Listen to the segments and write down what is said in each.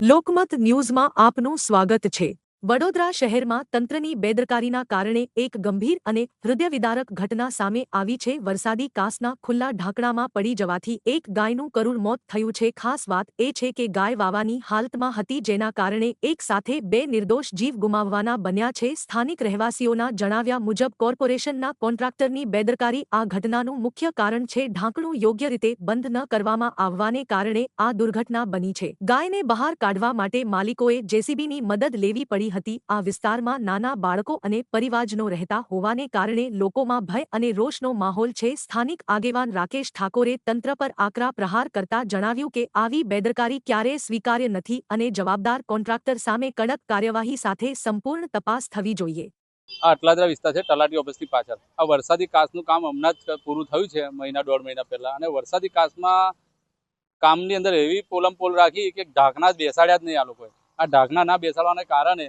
લોકમત ન્યૂઝમાં આપનું સ્વાગત છે। વડોદરા શહેરમાં તંત્રની બેદરકારીના કારણે એક ગંભીર અને હૃદયવિદારક ઘટના સામે આવી છે। વરસાદી કાંસના ખુલ્લા ઢાંકણામાં પડી જવાથી એક ગાયનું કરુણ મોત થયું છે। ખાસ વાત એ છે કે ગાય વાવાની હાલતમાં હતી, જેના કારણે એક સાથે બે નિર્દોષ જીવ ગુમાવવાના બન્યા છે। સ્થાનિક રહેવાસીઓના જણાવ્યા મુજબ કોર્પોરેશનના કોન્ટ્રાક્ટરની બેદરકારી આ ઘટનાનું મુખ્ય કારણ છે। ઢાંકણું યોગ્ય રીતે બંધ ન કરવામાં આવવાને કારણે આ દુર્ઘટના બની છે। ગાયને બહાર કાઢવા માટે માલિકોએ જેસીબીની મદદ લેવી પડી હતી। આ વિસ્તારમાં નાના બાળકો અને પરિવારજનો રહેતા હોવાને કારણે લોકોમાં ભય અને રોષનો માહોલ છે। સ્થાનિક આગેવાન રાકેશ ઠાકોરે તંત્ર પર આકરા પ્રહાર કરતા જણાવ્યું કે આવી બેદરકારી ક્યારેય સ્વીકાર્ય નથી અને જવાબદાર કોન્ટ્રાક્ટર સામે કડક કાર્યવાહી સાથે સંપૂર્ણ તપાસ થવી જોઈએ। આ અટલાદરા વિસ્તાર છે, તલાટી ઓફિસની પાછળ। આ વરસાદી કાંસનું કામ હમણાં જ પૂરું થયું છે, દોઢ મહિના પહેલા। અને વરસાદી કાંસમાં કામની અંદર એવી પોલમપોલ રાખી કે ઢાંકણા જ બેસાડ્યા જ નહીં આ લોકોએ। આ ઢાંકણા ના બેસાડવાને કારણે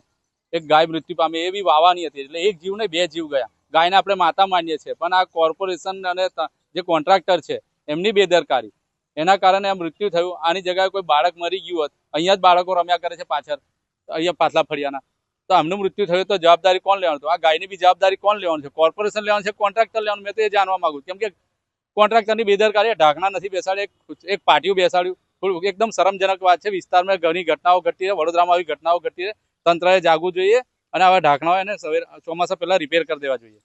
એક ગાય મૃત્યુ પામી, એ બી વાવાની હતી। એટલે એક જીવ નહીં, બે જીવ ગયા। ગાયને આપણે માતા માનીએ છીએ, પણ આ કોર્પોરેશન અને જે કોન્ટ્રાક્ટર છે એમની બેદરકારી, એના કારણે આ મૃત્યુ થયું। આની જગ્યાએ કોઈ બાળક મરી ગયું હોત, અહીંયા જ બાળકો રમ્યા કરે છે પાછળ, અહીંયા પાછલા ફળિયાના, તો આમનું મૃત્યુ થયું તો જવાબદારી કોણ લેવાનું? તો આ ગાયની બી જવાબદારી કોણ લેવાનું છે? કોર્પોરેશન લેવાનું છે, કોન્ટ્રાક્ટર લેવાનું? મેં તો એ જાણવા માંગુ, કેમ કે કોન્ટ્રાક્ટરની બેદરકારી, ઢાંકણા નથી બેસાડ્યા, એક પાટિયું બેસાડ્યું। થોડું એકદમ શરમજનક વાત છે। વિસ્તારમાં ઘણી ઘટનાઓ ઘટી છે, વડોદરામાં આવી ઘટનાઓ ઘટી છે। તંત્રએ જાગવું જોઈએ અને આવા ઢાંકણાઓ એને ચોમાસા પહેલા રિપેર કરી દેવા જોઈએ।